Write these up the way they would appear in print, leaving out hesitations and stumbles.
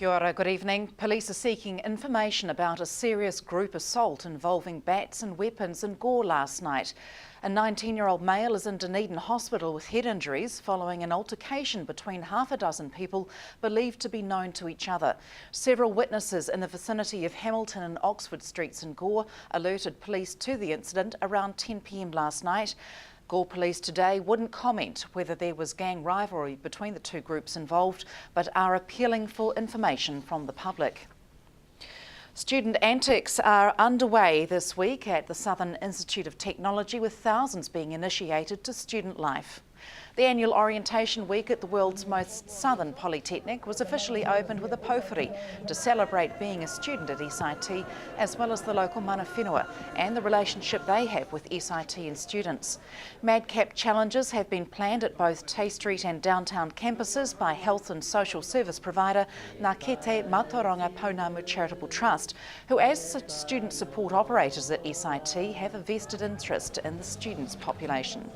Kia ora, good evening. Police are seeking information about a serious group assault involving bats and weapons in Gore last night. A 19-year-old male is in Dunedin Hospital with head injuries following an altercation between half a dozen people believed to be known to each other. Several witnesses in the vicinity of Hamilton and Oxford Streets in Gore alerted police to the incident around 10 p.m. last night. Gore Police today wouldn't comment whether there was gang rivalry between the two groups involved, but are appealing for information from the public. Student antics are underway this week at the Southland Institute of Technology, with thousands being initiated to student life. The annual orientation week at the world's most southern polytechnic was officially opened with a pōwhiri to celebrate being a student at SIT, as well as the local mana whenua and the relationship they have with SIT and students. Madcap challenges have been planned at both Tay Street and downtown campuses by health and social service provider Ngā Kete Matauranga Pounamu Charitable Trust, who as student support operators at SIT have a vested interest in the students' population.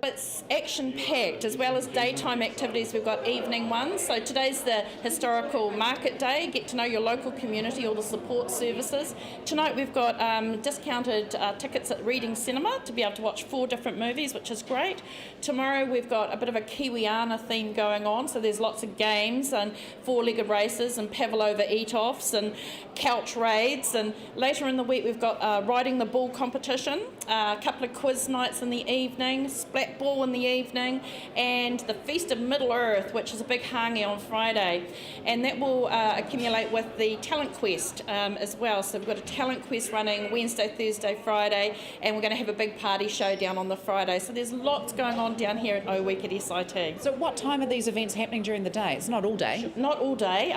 It's action-packed, as well as daytime activities. We've got evening ones. So today's the historical market day. Get to know your local community, all the support services. Tonight we've got discounted tickets at Reading Cinema to be able to watch 4 different movies, which is great. Tomorrow we've got a bit of a Kiwiana theme going on, so there's lots of games and 4-legged races and pavlova eat-offs and couch raids. And later in the week we've got riding the bull competition, a couple of quiz nights in the evening, splat ball in the evening, and the Feast of Middle Earth, which is a big hangi on Friday, and that will accumulate with the Talent Quest as well. So we've got a Talent Quest running Wednesday, Thursday, Friday, and we're going to have a big party showdown on the Friday. So there's lots going on down here at O Week at SIT. So what time are these events happening during the day? It's not all day. Not all day.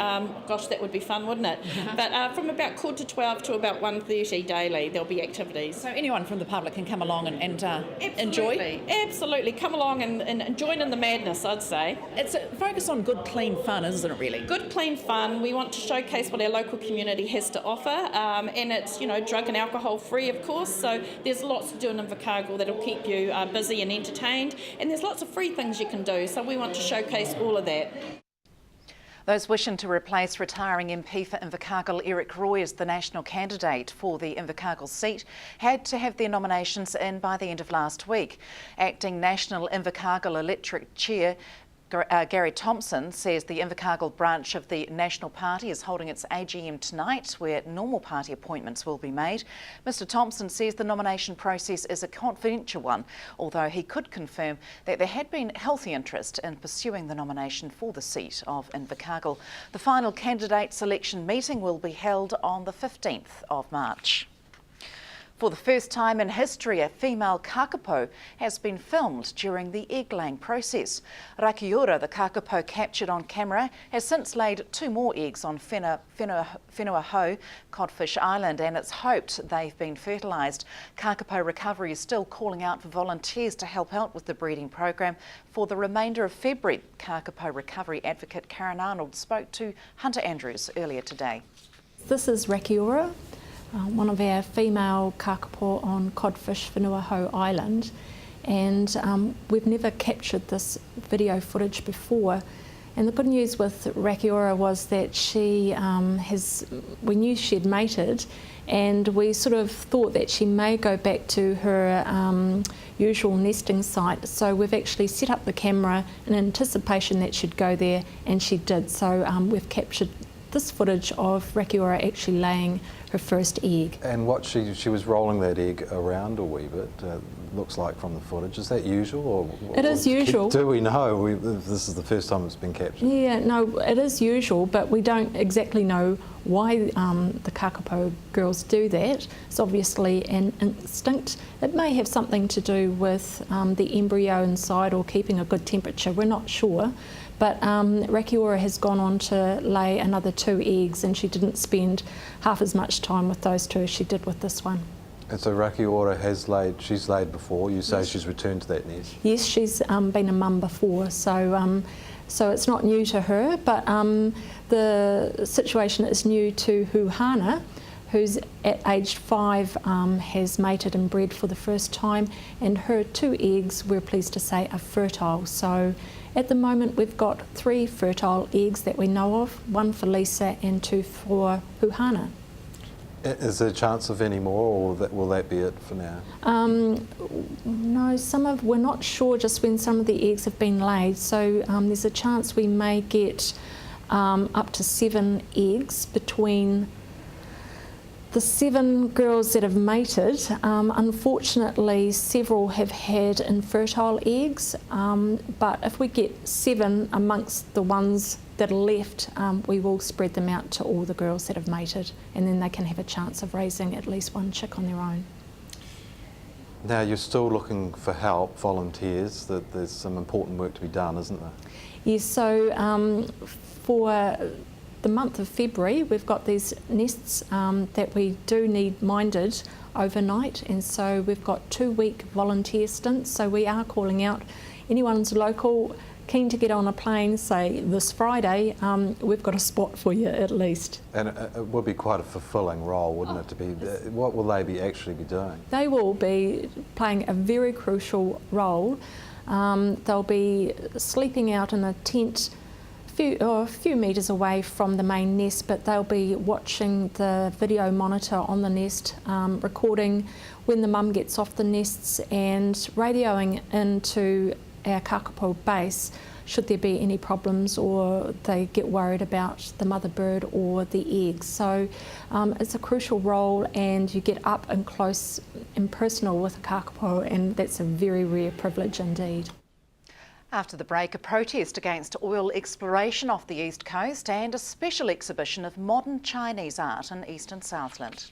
Gosh, that would be fun, wouldn't it? But from about 11:45 to about 1:30 daily, there'll be activities. So anyone from the public can come along and enjoy? Absolutely. Come along and join in the madness, I'd say. It's a focus on good, clean fun, isn't it, really? Good, clean fun. We want to showcase what our local community has to offer, and it's, drug and alcohol free, of course, so there's lots to do in Invercargill that'll keep you busy and entertained, and there's lots of free things you can do, so we want to showcase all of that. Those wishing to replace retiring MP for Invercargill Eric Roy as the national candidate for the Invercargill seat had to have their nominations in by the end of last week. Acting National Invercargill Electorate Chair Gary Thompson says the Invercargill branch of the National Party is holding its AGM tonight, where normal party appointments will be made. Mr Thompson says the nomination process is a confidential one, although he could confirm that there had been healthy interest in pursuing the nomination for the seat of Invercargill. The final candidate selection meeting will be held on the 15th of March. For the first time in history, a female Kakapo has been filmed during the egg-laying process. Rakiura, the Kakapo captured on camera, has since laid 2 more eggs on Whenua Hou, Codfish Island, and it's hoped they've been fertilised. Kakapo Recovery is still calling out for volunteers to help out with the breeding program for the remainder of February. Kakapo Recovery advocate Karen Arnold spoke to Hunter Andrews earlier today. This is Rakiura, one of our female kakapo on Codfish Whenua Hou Island, and we've never captured this video footage before. And the good news with Rakiura was that we knew she'd mated, and we sort of thought that she may go back to her usual nesting site. So we've actually set up the camera in anticipation that she'd go there, and she did. So we've captured this footage of Rakiura actually laying her first egg. And what she was rolling that egg around a wee bit, looks like from the footage. Is that usual? Or it is usual. Do we know if this is the first time it's been captured? Yeah, no, it is usual, but we don't exactly know why the Kakapo girls do that. It's obviously an instinct. It may have something to do with the embryo inside or keeping a good temperature. We're not sure. But Rakiura has gone on to lay another 2 eggs, and she didn't spend half as much time with those 2 as she did with this one. And so Rakiura she's laid before. You say yes. She's returned to that nest? Yes, she's been a mum before, so it's not new to her, but the situation is new to Huhana, who's at age 5 has mated and bred for the first time, and her 2 eggs, we're pleased to say, are fertile. So At the moment we've got 3 fertile eggs that we know of, 1 for Lisa and 2 for Huhana. Is there a chance of any more, or will that be it for now? No, we're not sure just when some of the eggs have been laid, so there's a chance we may get up to 7 eggs between the 7 girls that have mated. Unfortunately, several have had infertile eggs, but if we get 7 amongst the ones that are left, we will spread them out to all the girls that have mated, and then they can have a chance of raising at least 1 chick on their own. Now you're still looking for help, volunteers, that there's some important work to be done, isn't there? Yes, so for the month of February we've got these nests that we do need minded overnight, and so we've got 2-week volunteer stints, so we are calling out anyone's local keen to get on a plane, say this Friday, we've got a spot for you at least. And it would be quite a fulfilling role, wouldn't it, to be, what will they actually be doing? They will be playing a very crucial role. They'll be sleeping out in a tent a few metres away from the main nest, but they'll be watching the video monitor on the nest, recording when the mum gets off the nests and radioing into our Kakapo base should there be any problems or they get worried about the mother bird or the eggs. So it's a crucial role, and you get up and close and personal with a Kakapo, and that's a very rare privilege indeed. After the break, a protest against oil exploration off the east coast and a special exhibition of modern Chinese art in eastern Southland.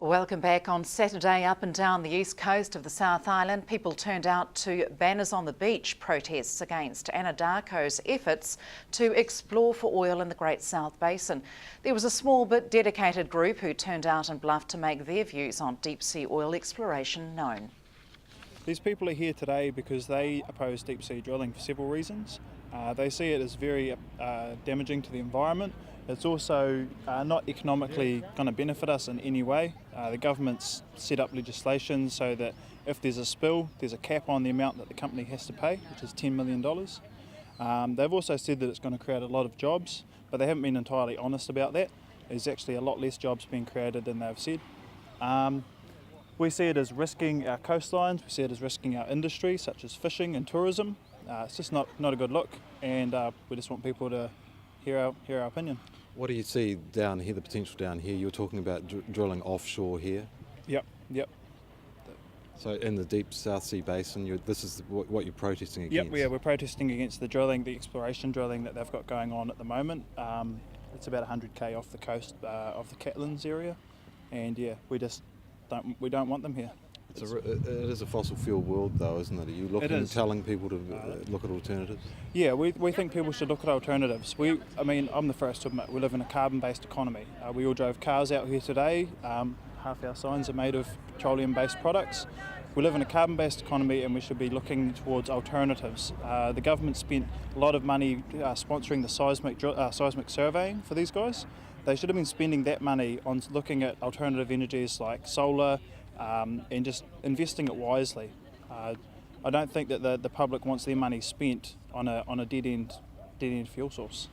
Welcome back. On Saturday, up and down the east coast of the South Island, people turned out to banners on the beach, protests against Anadarko's efforts to explore for oil in the Great South Basin. There was a small but dedicated group who turned out and bluffed to make their views on deep sea oil exploration known. These people are here today because they oppose deep sea drilling for several reasons. They see it as very damaging to the environment. It's also not economically going to benefit us in any way. The government's set up legislation so that if there's a spill, there's a cap on the amount that the company has to pay, which is $10 million. They've also said that it's going to create a lot of jobs, but they haven't been entirely honest about that. There's actually a lot less jobs being created than they've said. We see it as risking our coastlines, we see it as risking our industry, such as fishing and tourism. It's just not a good look, and we just want people to hear our opinion. What do you see down here, the potential down here? You're talking about drilling offshore here? Yep. So in the deep South Sea Basin, this is what you're protesting against? Yep, we're protesting against the drilling, the exploration drilling that they've got going on at the moment. It's about 100k off the coast of the Catlins area, and yeah, we don't want them here. It is a fossil fuel world though, isn't it? Are you telling people to look at alternatives? Yeah, we think people should look at alternatives. I'm the first to admit we live in a carbon-based economy. We all drove cars out here today. Half our signs are made of petroleum-based products. We live in a carbon-based economy, and we should be looking towards alternatives. The government spent a lot of money sponsoring the seismic surveying for these guys. They should have been spending that money on looking at alternative energies like solar, and just investing it wisely. I don't think that the public wants their money spent on a dead-end fuel source.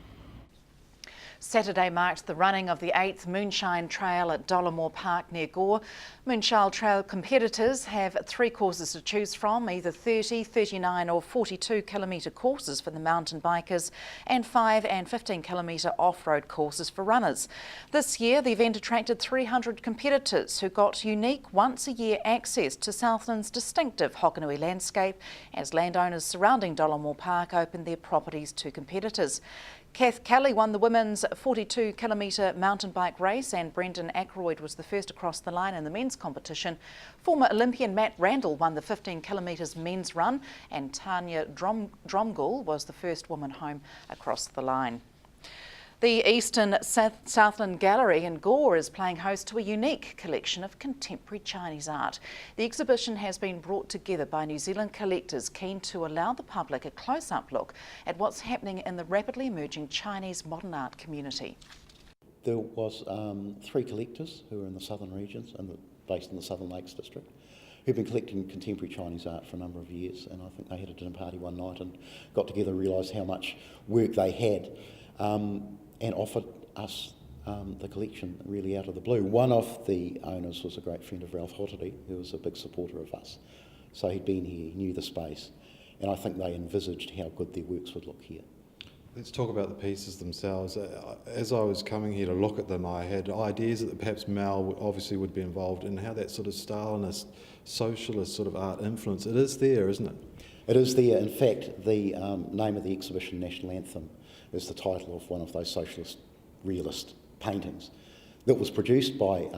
Saturday marked the running of the 8th Moonshine Trail at Dollamore Park near Gore. Moonshine Trail competitors have 3 courses to choose from, either 30, 39 or 42 kilometre courses for the mountain bikers and 5 and 15 kilometre off-road courses for runners. This year the event attracted 300 competitors who got unique once-a-year access to Southland's distinctive Hokanui landscape as landowners surrounding Dollamore Park opened their properties to competitors. Kath Kelly won the women's 42 kilometre mountain bike race, and Brendan Ackroyd was the first across the line in the men's competition. Former Olympian Matt Randall won the 15 kilometres men's run, and Tanya Dromgoole was the first woman home across the line. The Eastern Southland Gallery in Gore is playing host to a unique collection of contemporary Chinese art. The exhibition has been brought together by New Zealand collectors keen to allow the public a close-up look at what's happening in the rapidly emerging Chinese modern art community. There was 3 collectors who are in the southern regions and based in the Southern Lakes District, who've been collecting contemporary Chinese art for a number of years, and I think they had a dinner party one night and got together and realised how much work they had, and offered us the collection really out of the blue. One of the owners was a great friend of Ralph Hotterdy, who was a big supporter of us. So he'd been here, he knew the space, and I think they envisaged how good their works would look here. Let's talk about the pieces themselves. As I was coming here to look at them, I had ideas that perhaps Mal obviously would be involved in, how that sort of Stalinist, socialist sort of art influence, it is there, isn't it? It is there. In fact, the name of the exhibition, National Anthem, is the title of one of those socialist realist paintings that was produced by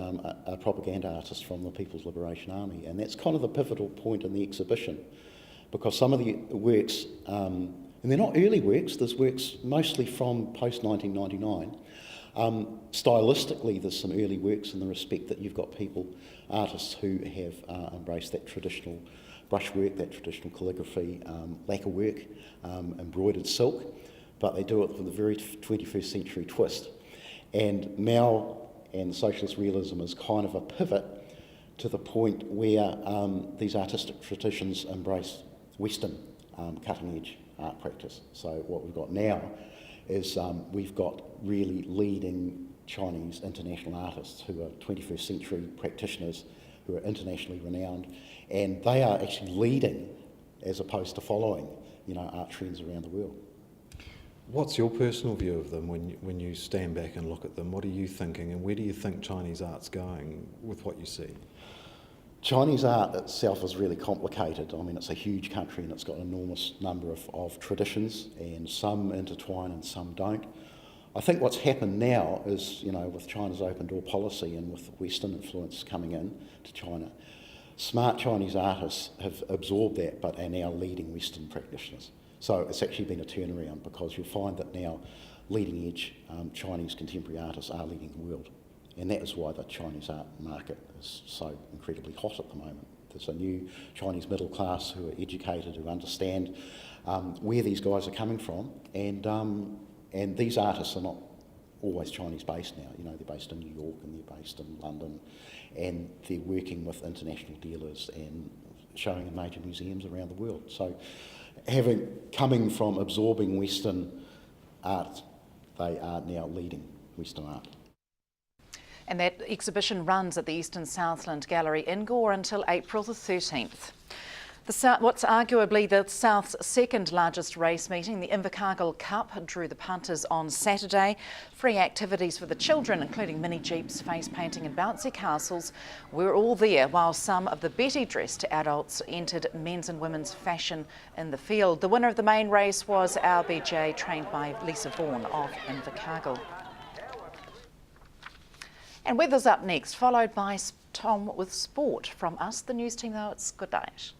a propaganda artist from the People's Liberation Army. And that's kind of the pivotal point in the exhibition, because some of the works, and they're not early works, there's works mostly from post-1999. Stylistically, there's some early works in the respect that you've got people, artists who have embraced that traditional brushwork, that traditional calligraphy, lacquer work, embroidered silk, but they do it with a very 21st century twist. And Mal and socialist realism is kind of a pivot to the point where these artistic traditions embrace Western cutting-edge art practice. So what we've got now is we've got really leading Chinese international artists who are 21st century practitioners who are internationally renowned, and they are actually leading as opposed to following, art trends around the world. What's your personal view of them when you stand back and look at them? What are you thinking, and where do you think Chinese art's going with what you see? Chinese art itself is really complicated. I mean, it's a huge country and it's got an enormous number of traditions, and some intertwine and some don't. I think what's happened now is, with China's open door policy and with Western influence coming in to China, smart Chinese artists have absorbed that but are now leading Western practitioners. So it's actually been a turnaround, because you'll find that now leading edge Chinese contemporary artists are leading the world. And that is why the Chinese art market is so incredibly hot at the moment. There's a new Chinese middle class who are educated, who understand where these guys are coming from, and these artists are not always Chinese based now. They're based in New York and they're based in London, and they're working with international dealers and showing in major museums around the world. So coming from absorbing Western art, they are now leading Western art. And that exhibition runs at the Eastern Southland Gallery in Gore until April the 13th. What's arguably the South's second largest race meeting, the Invercargill Cup, drew the punters on Saturday. Free activities for the children, including mini jeeps, face painting and bouncy castles, were all there, while some of the better dressed adults entered men's and women's fashion in the field. The winner of the main race was our BJ, trained by Lisa Vaughan of Invercargill. And weather's up next, followed by Tom with sport. From us, the news team, though, it's good night.